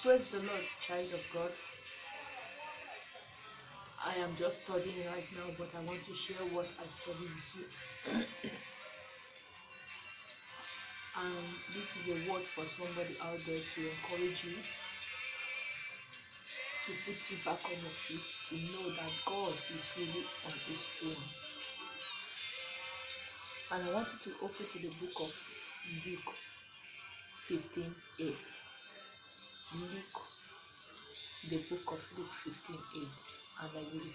Praise the Lord, child of God. I am just studying right now, but I want to share what I studied with you. And this is a word for somebody out there to encourage you, to put you back on your feet, to know that God is really on his throne. And I want you to open to the book of Luke 15:8. Luke, the book of Luke 15:8. And I read.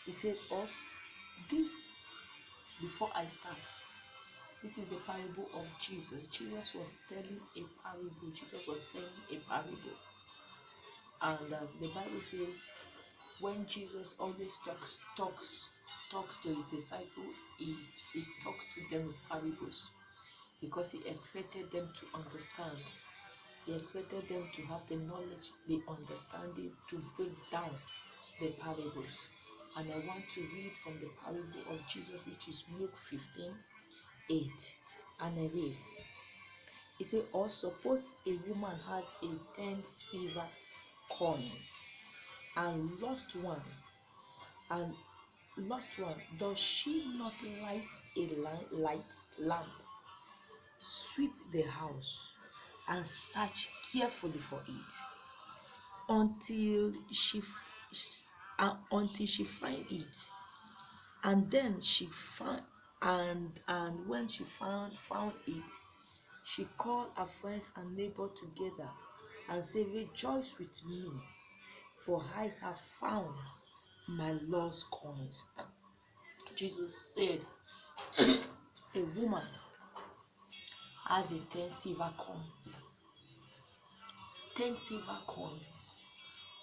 He said, "Us, this, before I start, this is the parable of Jesus." Jesus was telling a parable. Jesus was saying a parable. And the Bible says, when Jesus always talks to his disciples, he talks to them with parables, because he expected them to understand. He expected them to have the knowledge, the understanding to break down the parables. And I want to read from the parable of Jesus, which is Luke 15:8. And I read. He said, "Or suppose a woman has 10 silver coins and lost one, does she not light a lamp, sweep the house, and search carefully for it until she find it? And then she found, and when she found it, she called her friends and neighbors together and said, 'Rejoice with me, for I have found my lost coins.'" Jesus said, a woman has 10 silver coins. 10 silver coins.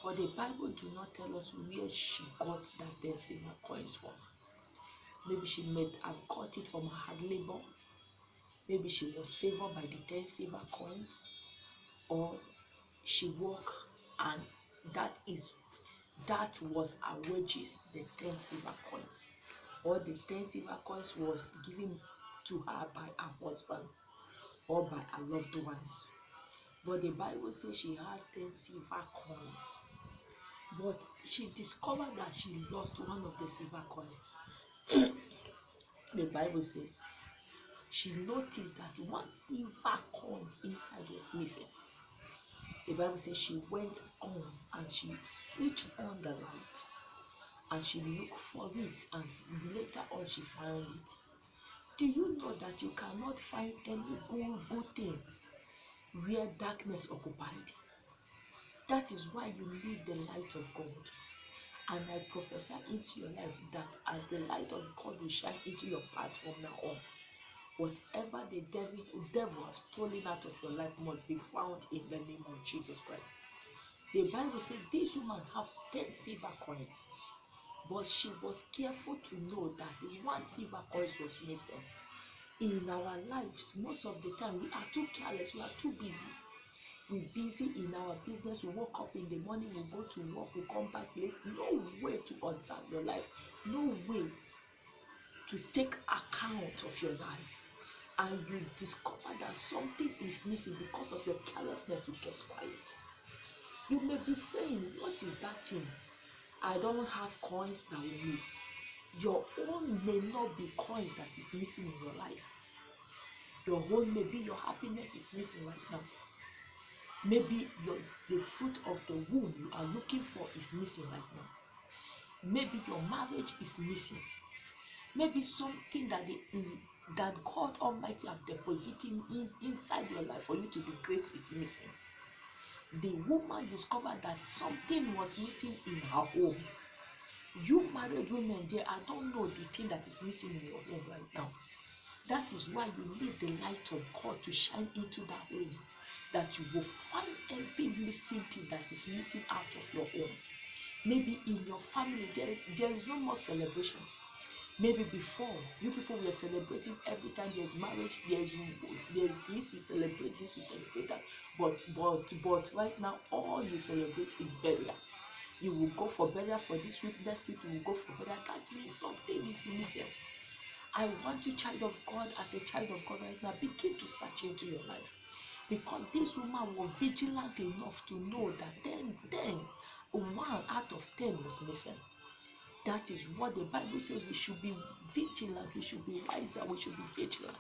But the Bible do not tell us where she got that 10 silver coins from. Maybe she might have got it from her hard labor. Maybe she was favored by the 10 silver coins. Or she worked and that was her wages, the 10 silver coins. Or the 10 silver coins was given to her by her husband or by her loved ones. But the Bible says she has 10 silver coins. But she discovered that she lost one of the silver coins. The Bible says she noticed that one silver coin inside was missing. The Bible says she went on and she switched on the light and she looked for it, and later on she found it. Do you know that you cannot find any good things where darkness occupied? That is why you need the light of God. And I prophesy into your life that as the light of God will shine into your path from now on, whatever the devil has stolen out of your life must be found in the name of Jesus Christ. The Bible says this woman had 10 silver coins, but she was careful to know that the one silver coin was missing. In our lives, most of the time, we are too careless, we are too busy. We're busy in our business. We woke up in the morning, we go to work, we come back late. No way to observe your life. No way to take account of your life. And you discover that something is missing because of your carelessness. You get quiet. You may be saying, "What is that thing? I don't have coins that will miss." Your own may not be coins that is missing in your life. Your own may be your happiness is missing right now. Maybe the fruit of the womb you are looking for is missing right now. Maybe your marriage is missing. Maybe something that God Almighty have deposited inside your life for you to be great is missing. The woman discovered that something was missing in her home. You married women there, I don't know the thing that is missing in your home right now. That is why you need the light of God to shine into that home, that you will find every missing thing that is missing out of your home. Maybe in your family there is no more celebration. Maybe before, you people were celebrating every time there's marriage, there's this, you celebrate this, you celebrate that. But right now, all you celebrate is burial. You will go for burial for this week, next week you will go for burial. That means something is missing. I want you, child of God, as a child of God right now, begin to search into your life. because this woman was vigilant enough to know that then 1 out of 10 was missing. That is what the Bible says. We should be vigilant, we should be wiser, we should be vigilant.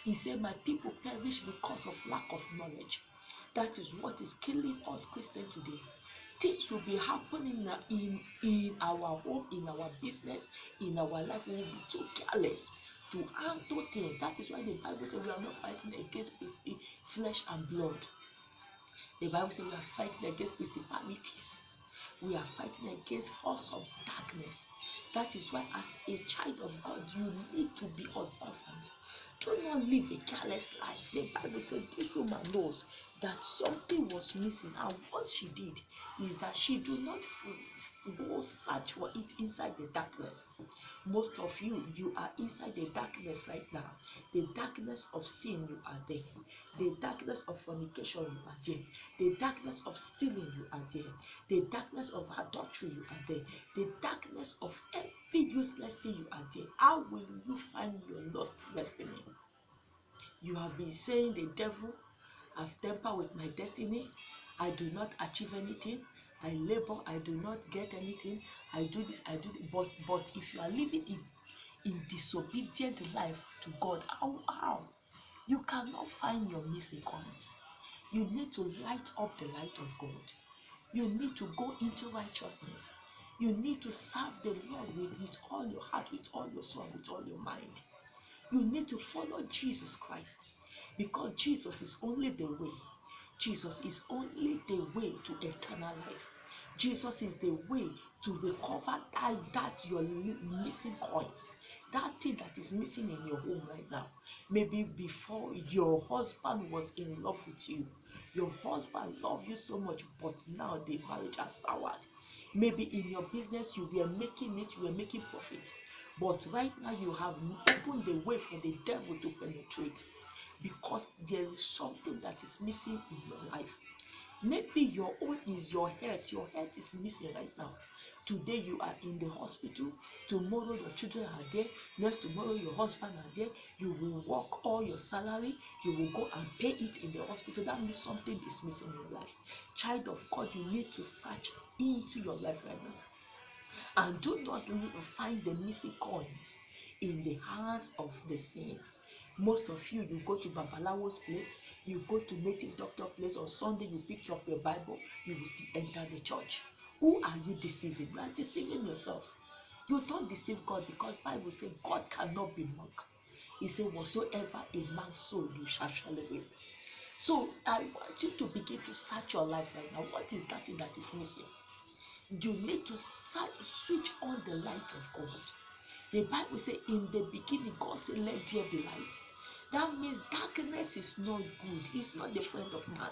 He said, my people perish because of lack of knowledge. That is what is killing us Christians today. Things will be happening in our home, in our business, in our life. We will be too careless to handle things. That is why the Bible says we are not fighting against flesh and blood. The Bible says we are fighting against principalities. We are fighting against force of darkness. That is why as a child of God, you need to be observant. Do not live a careless life. The Bible said this woman knows that something was missing, and what she did is that she do not go search for it inside the darkness. Most of you are inside the darkness right now. The darkness of sin, you are there. The darkness of fornication, you are there. The darkness of stealing, you are there. The darkness of adultery, you are there. The darkness of every useless thing, you are there. How will you find your lost destiny? You have been saying, the devil have tempered with my destiny. I do not achieve anything. I labor, I do not get anything. I do this, I do that. But if you are living in disobedient life to God, how? You cannot find your missing coins. You need to light up the light of God. You need to go into righteousness. You need to serve the Lord with all your heart, with all your soul, with all your mind. You need to follow Jesus Christ, because Jesus is only the way. Jesus is only the way to eternal life. Jesus is the way to recover that your missing coins, that thing that is missing in your home right now. Maybe before, your husband was in love with you. Your husband loved you so much, but now the marriage has soured. Maybe in your business you were making it, you were making profit, but right now you have opened the way for the devil to penetrate, because there is something that is missing in your life. Maybe your own is your health. Your health is missing right now. Today you are in the hospital. Tomorrow your children are there. Next tomorrow your husband are there. You will work all your salary. You will go and pay it in the hospital. That means something is missing in your life. Child of God, you need to search into your life right now. And do not find the missing coins in the hands of the sin. Most of you go to Babalawo's place, you go to native doctor place. On Sunday you pick up your Bible, you will still enter the church. Who are you deceiving? You are deceiving yourself. You don't deceive God, because Bible says God cannot be mocked. He said, whatsoever a man sow, you shall surely reap. So I want you to begin to search your life right now. What is that thing that is missing? You need to switch on the light of God. The Bible says in the beginning God said, let there be light. That means darkness is not good. It's not the friend of man.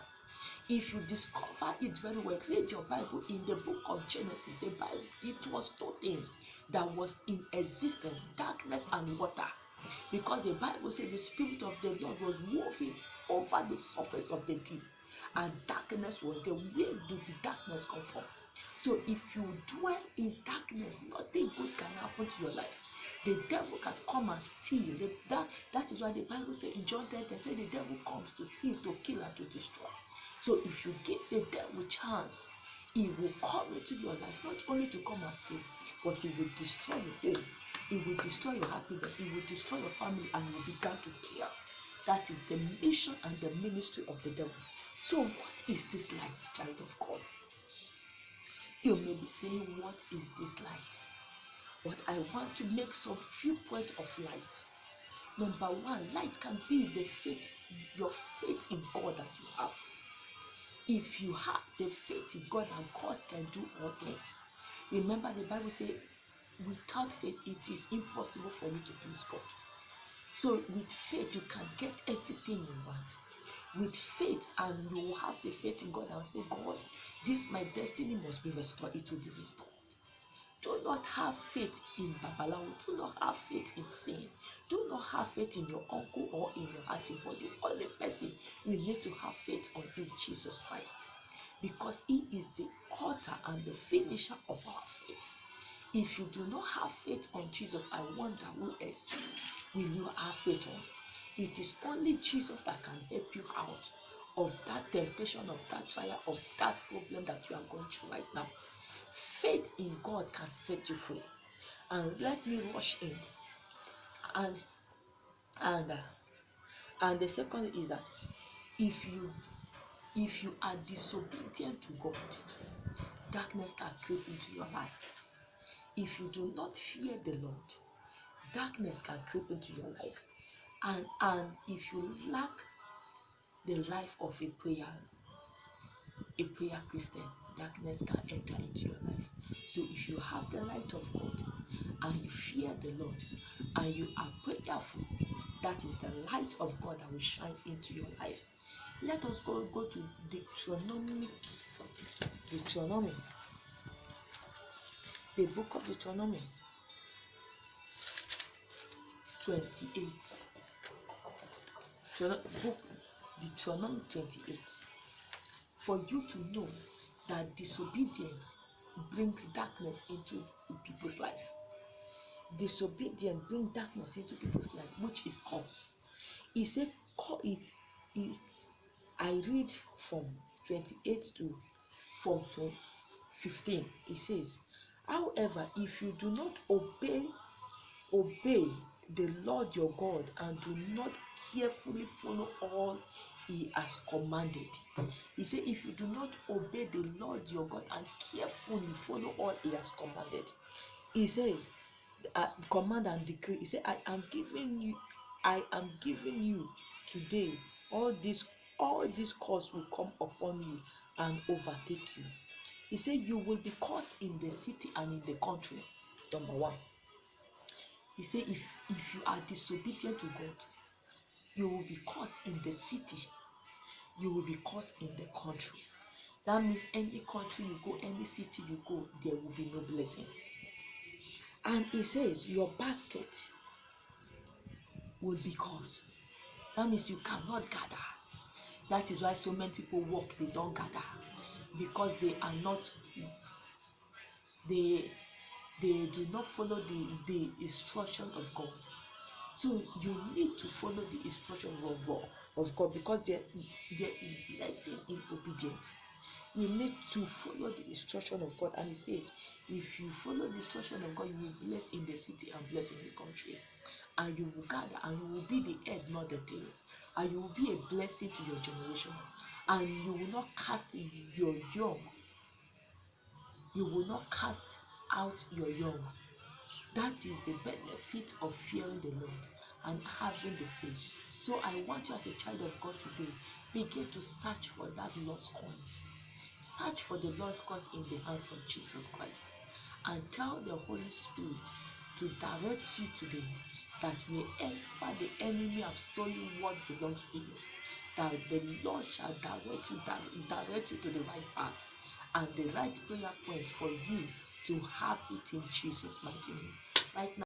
If you discover it very well, read your Bible. In the book of Genesis, the Bible, it was two things that was in existence: darkness and water. Because the Bible says the Spirit of the Lord was moving over the surface of the deep, and darkness was there. Where did the darkness come from? So if you dwell in darkness, nothing good can happen to your life. The devil can come and steal. That is why the Bible says in John 10, they say the devil comes to steal, to kill, and to destroy. So if you give the devil chance, he will come into your life, not only to come and steal, but he will destroy your home. He will destroy your happiness. He will destroy your family, and he will begin to kill. That is the mission and the ministry of the devil. So what is this light, child of God? You may be saying, what is this light? But I want to make some few points of light. Number one, light can be the faith, your faith in God that you have. If you have the faith in God, and God can do all things. Remember, the Bible says, without faith, it is impossible for you to please God. So with faith, you can get everything you want. With faith, and you will have the faith in God and say, God, this my destiny must be restored. It will be restored. Do not have faith in Babalawo. Do not have faith in sin. Do not have faith in your uncle or in your auntie. But the only person you need to have faith on is Jesus Christ, because he is the author and the finisher of our faith. If you do not have faith on Jesus, I wonder who else will you have faith on? It is only Jesus that can help you out of that temptation, of that trial, of that problem that you are going through right now. Faith in God can set you free. And let me rush in. And and uh, and the second is that if you are disobedient to God, darkness can creep into your life. If you do not fear the Lord, darkness can creep into your life. And if you lack the life of a prayer Christian, darkness can enter into your life. So if you have the light of God and you fear the Lord and you are prayerful, that is the light of God that will shine into your life. Let us go to Deuteronomy, the book of Deuteronomy 28. Deuteronomy 28. For you to know that disobedience brings darkness into people's life. Disobedience brings darkness into people's life, which is cause. He said, I read from 28 to from 15. He says, however, if you do not obey the Lord your God and do not carefully follow all he has commanded. He said, if you do not obey the Lord your God and carefully follow all he has commanded, he says, command and decree. He said, I am giving you today all this curse will come upon you and overtake you. He said, you will be cursed in the city and in the country. Number one. He said, if you are disobedient to God, you will be cursed in the city, you will be cursed in the country. That means any country you go, any city you go, there will be no blessing. And he says your basket will be cursed. That means you cannot gather. That is why so many people walk, they don't gather, because they are not, they do not follow the instruction of God. So you need to follow the instruction of God, because there is blessing in obedience. You need to follow the instruction of God, and it says, if you follow the instruction of God, you will bless in the city and bless in the country, and you will gather, and you will be the head, not the tail, and you will be a blessing to your generation, and you will not cast your young. You will not cast out your young. That is the benefit of fearing the Lord and having the faith. So I want you, as a child of God today, begin to search for that lost coins. Search for the lost coins in the hands of Jesus Christ, and tell the Holy Spirit to direct you today, that wherever the enemy have stolen what belongs to you, that the Lord shall direct you to the right path and the right prayer point for you to have it in Jesus' mighty name. Right now,